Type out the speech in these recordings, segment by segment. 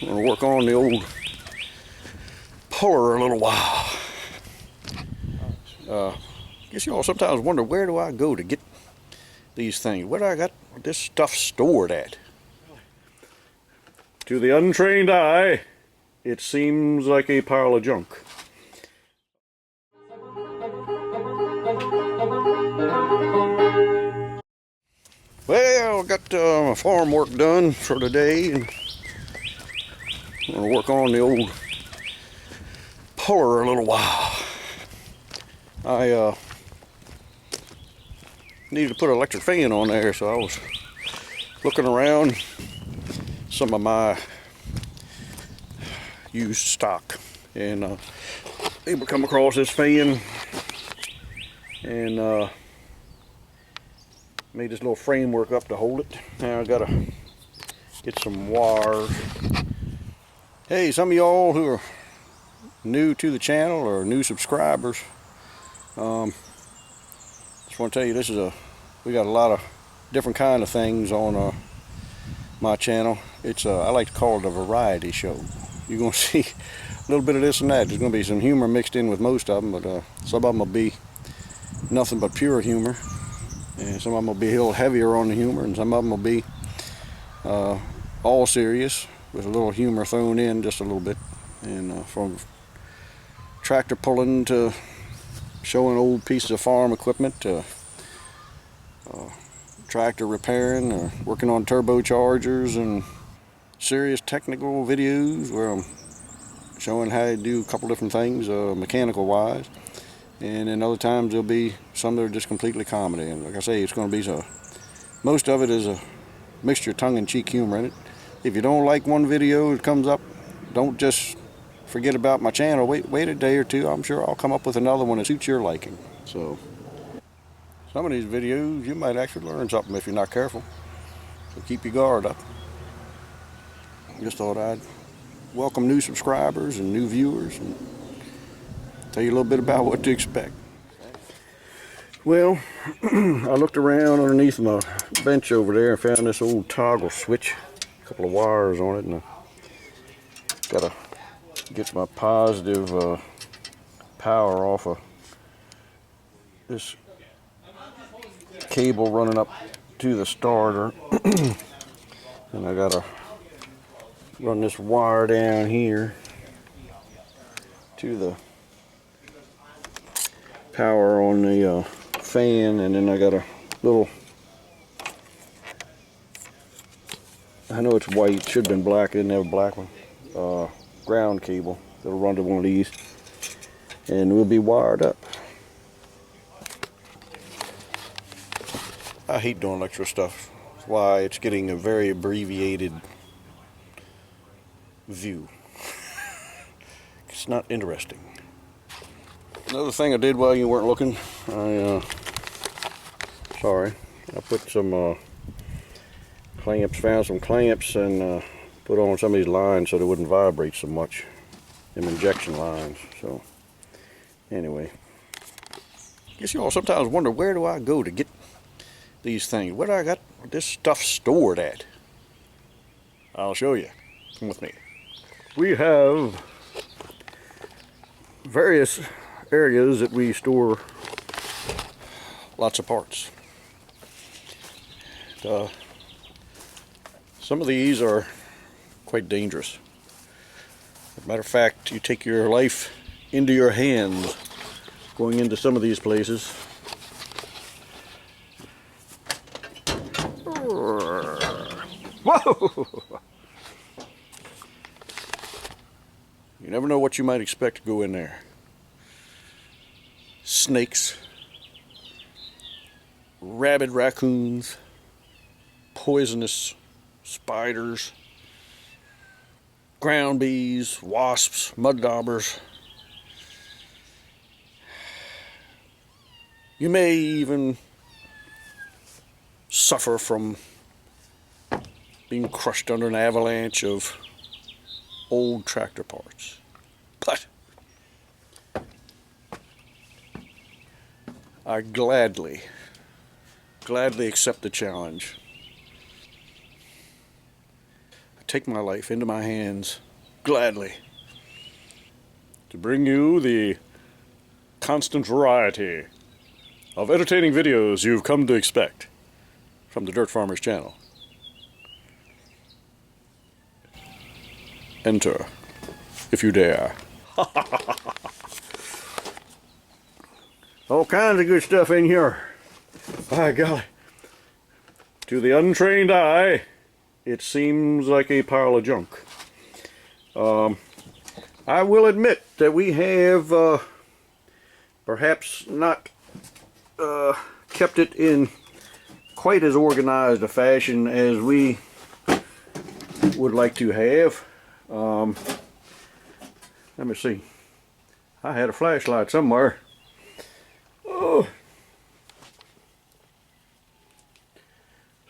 I'm gonna work on the old puller a little while. Guess y'all sometimes wonder, where do I go to get these things? Where do I got this stuff stored at? To the untrained eye, it seems like a pile of junk. Well, got my farm work done for today, and I'm gonna work on the old puller a little while. I needed to put an electric fan on there, so I was looking around some of my used stock, and able to come across this fan, and made this little framework up to hold it. Now I gotta get some wires. Hey, some of y'all who are new to the channel or new subscribers, just want to tell you, we got a lot of different kind of things on my channel. It's I like to call it a variety show. You're gonna see a little bit of this and that. There's gonna be some humor mixed in with most of them, but some of them will be nothing but pure humor, and some of them will be a little heavier on the humor, and some of them will be all serious with a little humor thrown in just a little bit. And from tractor pulling to showing old pieces of farm equipment to tractor repairing or working on turbochargers, and serious technical videos where I'm showing how to do a couple different things mechanical wise. And then other times there'll be some that are just completely comedy, and like I say, it's going to be most of it is a mixture of tongue-in-cheek humor in it. If you don't like one video that comes up, don't just forget about my channel. Wait a day or two. I'm sure I'll come up with another one that suits your liking. So some of these videos you might actually learn something if you're not careful, so keep your guard up. Just thought I'd welcome new subscribers and new viewers and tell you a little bit about what to expect. Well, I looked around underneath my bench over there and found this old toggle switch, a couple of wires on it, and I gotta get my positive power off of this cable running up to the starter. And I gotta run this wire down here to the power on the fan, and then I got a little, I know it's white, should have been black, I didn't have a black one, ground cable that'll run to one of these, and we'll be wired up. I hate doing electrical stuff. That's why it's getting a very abbreviated view. It's not interesting. Another thing I did while you weren't looking, I put some clamps, found some clamps, and put on some of these lines so they wouldn't vibrate so much. Them injection lines. So anyway, guess y'all sometimes wonder, where do I go to get these things? Where do I got this stuff stored at? I'll show you. Come with me. We have various areas that we store lots of parts. Some of these are quite dangerous. As a matter of fact, you take your life into your hands going into some of these places. Whoa! You never know what you might expect to go in there. Snakes, rabid raccoons, poisonous spiders, ground bees, wasps, mud daubers. You may even suffer from being crushed under an avalanche of old tractor parts. But I gladly accept the challenge. take my life into my hands gladly to bring you the constant variety of entertaining videos you've come to expect from the Dirt Farmers channel. Enter, if you dare. All kinds of good stuff in here. By golly. To the untrained eye, it seems like a pile of junk. I will admit that we have perhaps not kept it in quite as organized a fashion as we would like to have. Let me see. I had a flashlight somewhere. Oh.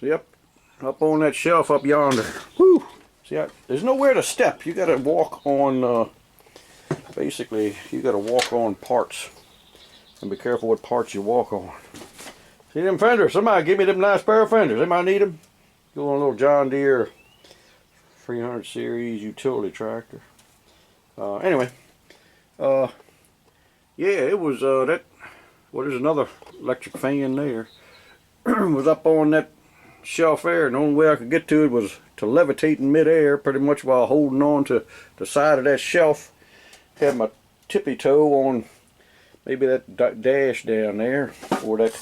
See, up on that shelf up yonder. Whew. See, there's nowhere to step. You got to walk on. Basically, you got to walk on parts, and be careful what parts you walk on. See them fenders? Somebody give me them nice pair of fenders. Anybody need them? Go on a little John Deere 300 series utility tractor. Anyway, yeah, it was that. Well, there's another electric fan there. Was up on that shelf there, and the only way I could get to it was to levitate in midair, pretty much while holding on to the side of that shelf. Had my tippy toe on maybe that dash down there, or that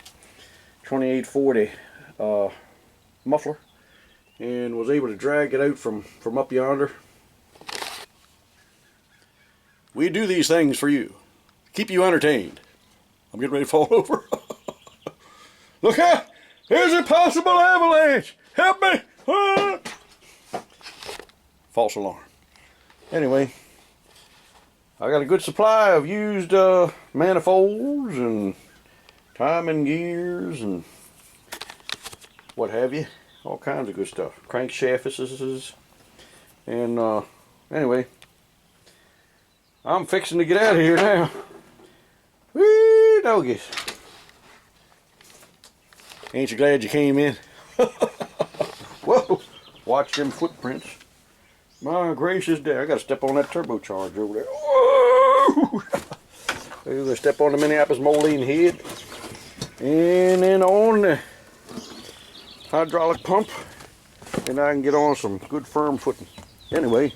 2840 muffler, and was able to drag it out from up yonder. We do these things for you, keep you entertained. I'm getting ready to fall over. Look out! There's a possible avalanche! Help me! Ah! False alarm. Anyway, I got a good supply of used manifolds and timing gears and what have you. All kinds of good stuff. Crankshafts. And anyway, I'm fixing to get out of here now. Whee doggies. Ain't you glad you came in? Whoa! Watch them footprints. My gracious day, I gotta step on that turbocharger over there. Whoa! I'm gonna step on the Minneapolis Moline head. And then on the hydraulic pump. And I can get on some good firm footing. Anyway,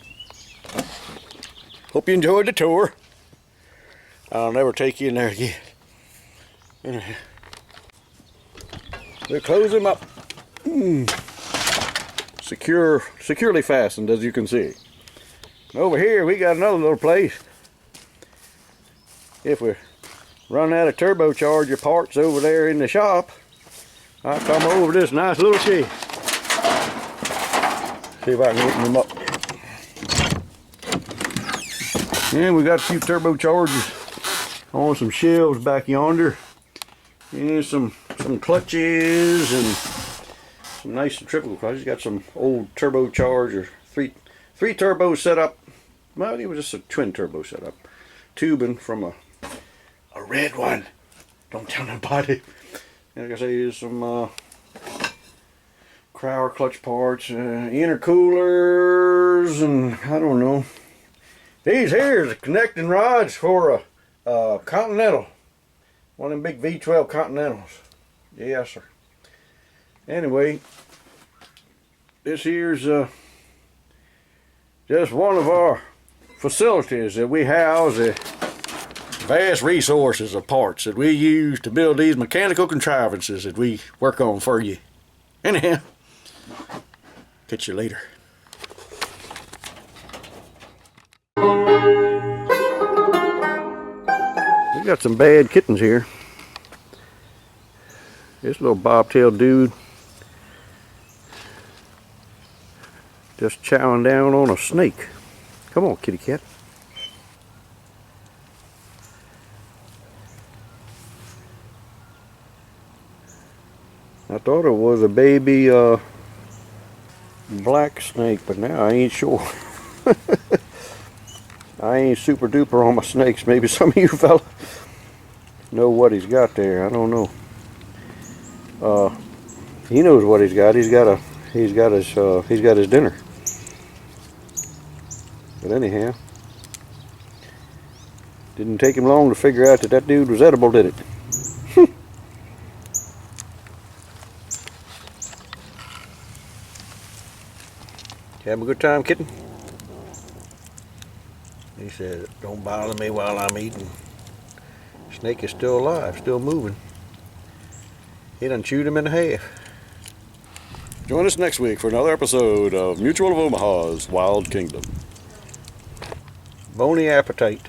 hope you enjoyed the tour. I'll never take you in there again. Anyway. They close them up. Securely fastened, as you can see. And over here we got another little place. If we run out of turbocharger parts over there in the shop, I'll come over to this nice little shed. See if I can open them up. And we got a few turbochargers on some shelves back yonder. And some clutches and some nice triple clutches. Got some old turbocharger, three turbos set up. Well, it was just a twin turbo setup. Tubing from a red one. Don't tell nobody. And like I say, there's some Crowder clutch parts, intercoolers, and I don't know. These here is connecting rods for a Continental. One of them big V12 Continentals. Yes, sir. Anyway, this here's just one of our facilities that we house the vast resources of parts that we use to build these mechanical contrivances that we work on for you. Anyhow, catch you later. We got some bad kittens here. This little bobtail dude just chowing down on a snake. Come on, kitty cat. I thought it was a baby black snake, but now I ain't sure. I ain't super duper on my snakes. Maybe some of you fellas know what he's got there. I don't know. He knows what he's got. He's got his dinner. But anyhow, didn't take him long to figure out that that dude was edible, did it? Have a good time, Kitten? He said, don't bother me while I'm eating. Snake is still alive, still moving. He done chewed him in half. Join us next week for another episode of Mutual of Omaha's Wild Kingdom. Bony appetite.